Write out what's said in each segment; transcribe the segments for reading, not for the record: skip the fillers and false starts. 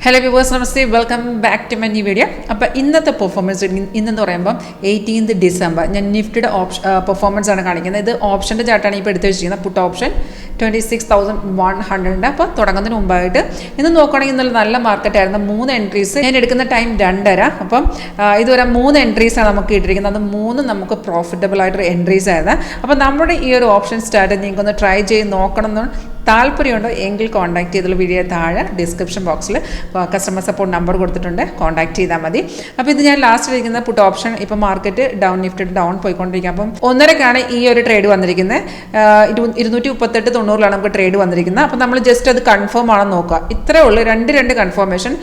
Hello viewers, നമസ്തേ, welcome back to my new video. അപ്പോൾ ഇന്നത്തെ പെർഫോമൻസ് ഇന്നെന്ന് പറയുമ്പോൾ 18th ഡിസംബർ ഞാൻ നിഫ്റ്റിയുടെ പെർഫോമൻസ് ആണ് കാണിക്കുന്നത്. ഇത് ഓപ്ഷൻ്റെ ചാർട്ടാണ് ഇപ്പോൾ എടുത്ത് വെച്ചിരിക്കുന്നത്. പുട്ട് ഓപ്ഷൻ 26,100. അപ്പോൾ തുടങ്ങുന്നതിന് മുമ്പായിട്ട് ഇന്ന് നോക്കുകയാണെങ്കിൽ ഇന്നലെ നല്ല മാർക്കറ്റായിരുന്നു. 3 എൻട്രീസ് ഞാൻ എടുക്കുന്ന ടൈം 2:30. അപ്പം ഇതുവരെ 3 എൻട്രീസാണ് നമുക്ക് ഇട്ടിരിക്കുന്നത്. അത് 3 നമുക്ക് പ്രോഫിറ്റബിൾ ആയിട്ട് എൻട്രീസ് ആയിരുന്നു. അപ്പോൾ നമ്മുടെ ഈ ഒരു ഓപ്ഷൻ സ്ട്രാറ്റജി നിങ്ങൾക്കൊന്ന് ട്രൈ ചെയ്ത് നോക്കണം എന്ന് താല്പര്യമുണ്ടോ എങ്കിൽ കോൺടാക്ട് ചെയ്തുള്ള വീഡിയോ താഴെ ഡിസ്ക്രിപ്ഷൻ ബോക്സിൽ കസ്റ്റമർ സപ്പോർട്ട് നമ്പർ കൊടുത്തിട്ടുണ്ട്, കോൺടാക്ട് ചെയ്താൽ മതി. അപ്പോൾ ഇത് ഞാൻ ലാസ്റ്റ് ഇരിക്കുന്ന പുട്ട് ഓപ്ഷൻ. ഇപ്പോൾ മാർക്കറ്റ് നിഫ്റ്റി ഡൗൺ പോയിക്കൊണ്ടിരിക്കുക. അപ്പം 1:30 ഈ ഒരു ട്രേഡ് വന്നിരിക്കുന്നത്. 238.90 നമുക്ക് ട്രേഡ് വന്നിരിക്കുന്നത്. അപ്പോൾ നമ്മൾ ജസ്റ്റ് അത് കൺഫേം ആണെന്ന് നോക്കുക. ഇത്രയേ ഉള്ളൂ, രണ്ട് കൺഫർമേഷൻ.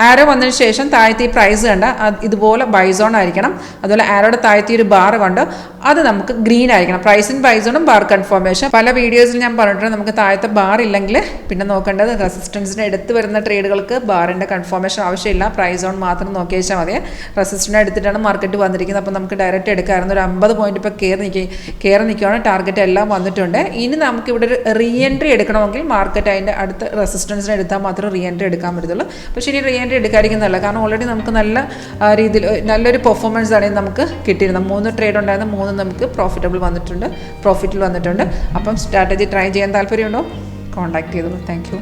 ആരോ വന്നതിന് ശേഷം താഴത്തെ ഈ പ്രൈസ് കണ്ട ഇതുപോലെ ബൈസോൺ ആയിരിക്കണം. അതുപോലെ ആരോടെ താഴത്തെ ഒരു ബാർ കണ്ട് അത് നമുക്ക് ഗ്രീൻ ആയിരിക്കണം. പ്രൈസും ബൈസോണും ബാർ കൺഫർമേഷൻ. പല വീഡിയോസിൽ ഞാൻ പറഞ്ഞിട്ടുണ്ട്, നമുക്ക് താഴത്തെ ബാർ ഇല്ലെങ്കിൽ പിന്നെ നോക്കേണ്ടത് റെസിസ്റ്റൻസിന് എടുത്ത് വരുന്ന ട്രേഡുകൾക്ക് ബാറിൻ്റെ കൺഫർമേഷൻ ആവശ്യമില്ല, പ്രൈസ് ഓൺ മാത്രം നോക്കി വെച്ചാൽ മതി. റെസിസ്റ്റൻ്റ് എടുത്തിട്ടാണ് മാർക്കറ്റ് വന്നിരിക്കുന്നത്. അപ്പോൾ നമുക്ക് ഡയറക്റ്റ് എടുക്കാമായിരുന്നു. ഒരു 50 പോയിന്റ് ഇപ്പോൾ കയറി നിൽക്കുകയാണ്. ടാർഗറ്റ് എല്ലാം വന്നിട്ടുണ്ട്. ഇനി നമുക്ക് ഇവിടെ ഒരു റീ എൻട്രി എടുക്കണമെങ്കിൽ മാർക്കറ്റ് അതിൻ്റെ അടുത്ത റെസിസ്റ്റൻസിന് എടുത്താൽ മാത്രമേ റീ എൻട്രി എടുക്കാൻ പറ്റത്തുള്ളൂ. പക്ഷേ ഇനി റീ എൻട്രി എടുക്കാതിരിക്കുന്നതല്ല, കാരണം ഓൾറെഡി നമുക്ക് നല്ല രീതിയിൽ നല്ലൊരു പെർഫോമൻസ് ആണ് നമുക്ക് കിട്ടിയിരുന്നത്. 3 ട്രേഡ് ഉണ്ടായിരുന്നു, 3 നമുക്ക് പ്രോഫിറ്റിൽ വന്നിട്ടുണ്ട്. അപ്പം സ്ട്രാറ്റജി ട്രൈ ചെയ്യാൻ താല്പര്യമുണ്ടോ? കോൺടാക്ട് ചെയ്തോളൂ. Thank you.